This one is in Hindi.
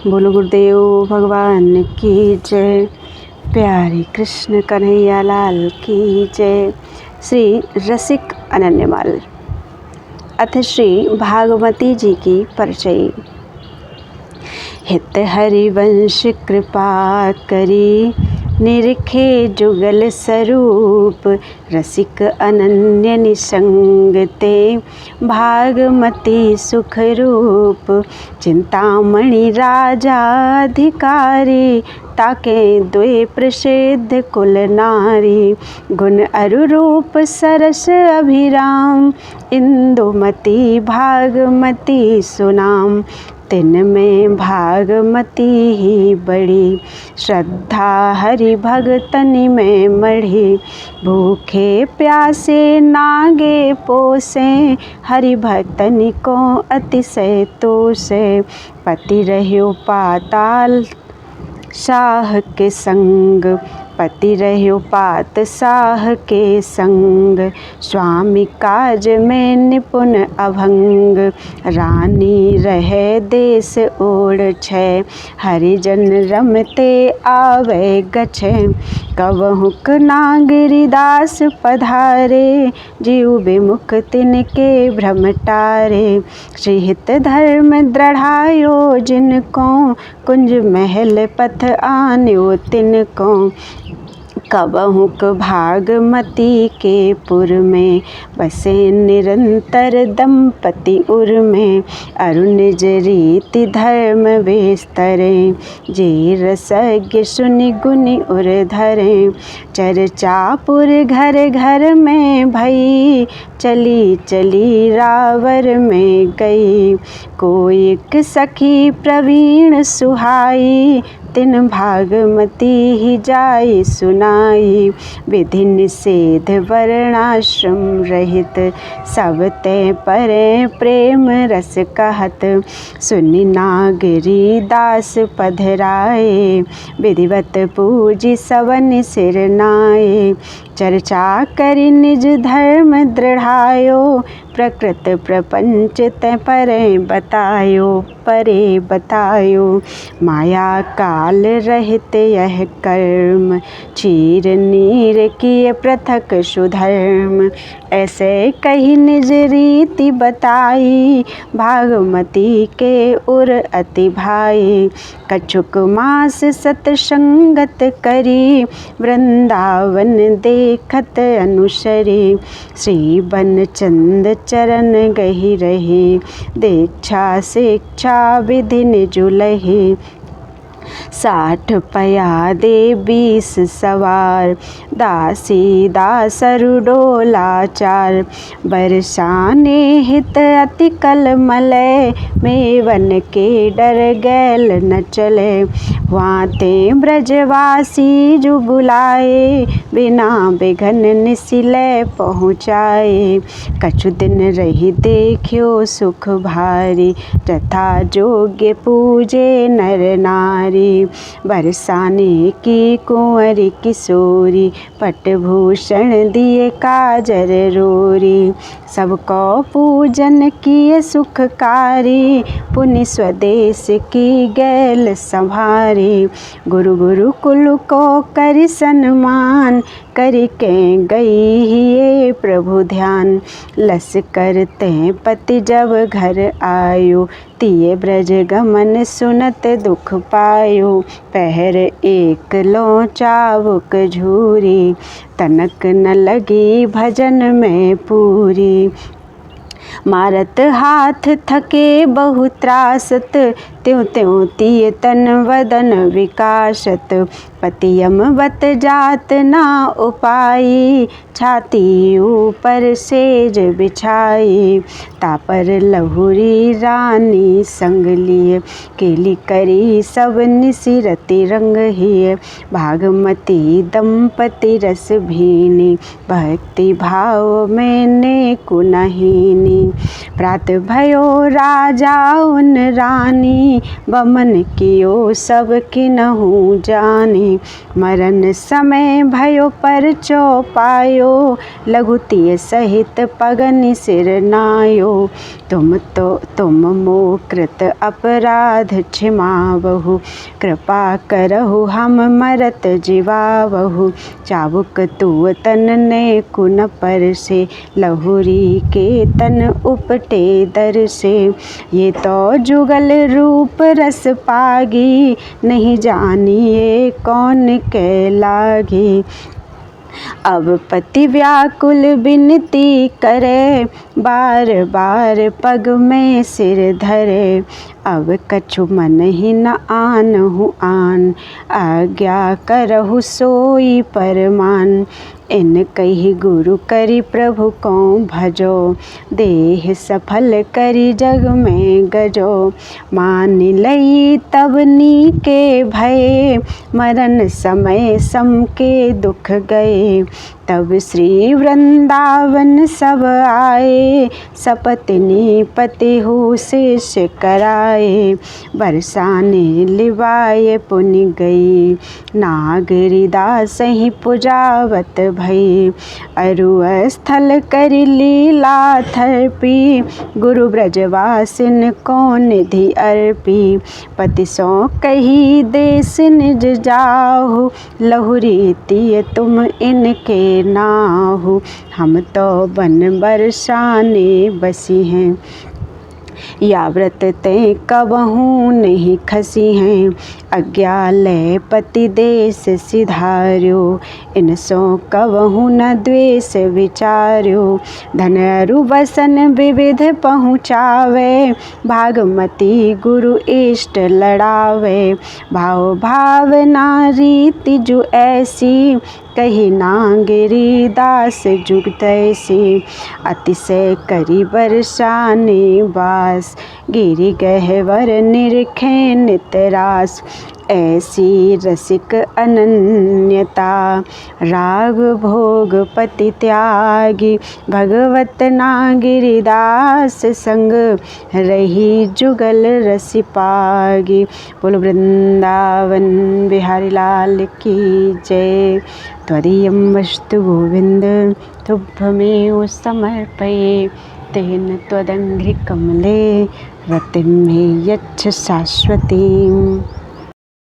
बोलो गुरुदेव भगवान की जय। प्यारे कृष्ण कन्हैया लाल की जय। श्री रसिक अनन्यमाल। अथ श्री भागवती जी की परिचय। हित हरिवंश कृपा करी, निरखे जुगल स्वरूप। रसिक अनन्य निसंग ते, भागमती सुख रूप। चिंतामणि राजा अधिकारी, ताके द्वे प्रसिद्ध कुल नारी। गुण अरु रूप सरस अभिराम, इंदुमती भागमती सुनाम। तिन में भागमती ही बड़ी, श्रद्धा हरि भगतनि में मढ़ी। भूखे प्यासे नागे पोसे, हरि भक्तनि को अतिशय तोसे। पति रह्यो पाताल शाह के संग, पति रह्यो पात शाह के संग। स्वामी काज में निपुण अभंग, रानी रहे देश ओढ़ छे। हरिजन रमते आवे गछे, कवहुक नागरिदास पधारे। जीव विमुख तिनके भ्रम टारे, श्रीहित धर्म दृढ़ायो जिनको। कुंज महल पथ आन्यो तिनको। कबहुक भागमती के पुर में, बसे निरंतर दंपति उर में। अरु निज रीति धर्म विस्तरे, जे रसज्ञ सुनि गुनि उर धरे। चर्चा पुर घर घर में भई, चली चली रावर में गई। कोइक सखी प्रवीण सुहाई, तिन भागमती ही जाई सुनाई। विधि निषेध वर्णाश्रम रहित, सब ते परे प्रेम रस कहत। सुनि नागरी दास पधराए, विधिवत पूजी सवन सिर नाए। चर्चा करि निज धर्म दृढ़ायो, प्रकृत प्रपंच ते परे बतायो। माया काल रहित यह कर्म, चीर नीर किए पृथक सुधर्म। ऐसे कही निज रीति बताई, भागमती के उर अति भाई। कछुक मास सतसंगत करी, वृंदावन देखत अनुसरी। श्री बन चंद चरण गही रही, दीक्षा शिक्षा विधि निजुलही। 60 पयादे 20 सवार, दासी दासरु डोलाचार। बरसाने हित अति कल मलय, मेवन के डर गैल न चले। वाते ब्रजवासी जु बुलाए, बिना बिघन निसिलय पहुँचाए। कछु दिन रही देखियो सुख भारी, तथा जोग्य पूजे नर नारी। बरसाने की कुंवरी किशोरी, पटभूषण दिए काजर रोरी। सबको पूजन किए सुखकारी, पुनि स्वदेश की गैल संभारी। गुरु गुरुकुल को करि सन्मान, करि के गई ये प्रभु ध्यान। लस करते पति जब घर आयो, तिये ब्रज गमन सुनत दुख पायो। पहर एक लो चाबुक झूरी, तनक न लगी भजन में पूरी। मारत हाथ थके बहु त्रासत, त्यों त्यों तिय तन वदन विकासत। पतियम बत जात ना उपाई, छाती ऊपर सेज बिछाई। तापर लहुरी रानी संग लिए, केली करी सब निसिरति रंग हिय। भागमती दंपति रस भीनी, भक्ति भाव में नेकु नहीनी। प्रात भयो राजा उन रानी, जानी, बमन कियो सब किन्हु जानी। मरण समय भयो परचो पायो, लघुतिय सहित पगनि सिर नायो। तुम मोह कृत अपराध क्षिमावहु, कृपा करहु हम मरत जीवावहु। चाबुक तुअ तन ने कुन पर से, लहुरी के तन उपटे दर से। ये तो जुगल रूप रस पागी, नहीं जानिए कौन के लागी। अब पति व्याकुल विनती करे, बार बार पग में सिर धरे। अब कछु मन ही न आनहु आन, आज्ञा करहु सोई परमान। इन कही गुरु करी प्रभु को भजो, देह सफल करी जग में गजो। मान लई तब नीके भये, मरण समय सम के दुख गए। तब श्री वृंदावन सब आए, सपत्नी पति हो शेष कराए। बरसाने लिवाए पुनि गई, नागरी दासहि पुजावत भई। अरु स्थल करि लीला थर्पी, गुरु ब्रजवासिन को निधि अर्पी। पति सो कही देश निज जाहु, लहुरी तिय तुम इनके नाहु। हम तो बन बरसाने बसी हैं, या व्रत ते कबहू नहीं खसी हैं। आज्ञा ले पति देश सिधार्यो, इन सो कबहू न द्वेष विचार्यो। धन अरु बसन विविध पहुँचावे, भागमती गुरु इष्ट लड़ावे। भाव भावना रीति जु ऐसी, कही नागरी दास जुग तैसी। अतिशय करी बरसाने वास, गिरि गहवर निरखे नितरास। ऐसी रसिक अनन्यता, राग भोग पति त्यागी। भगवत नागिरी दास संग, रही जुगल रसि पागी। बोलो वृंदावन बिहारी लाल की जय। त्वदीयं वस्तु गोविंद, तुभ्यमेव समर्पये। तेन त्वदङ्घ्रिकमले, रतिं मे यच्छ शाश्वतीम्।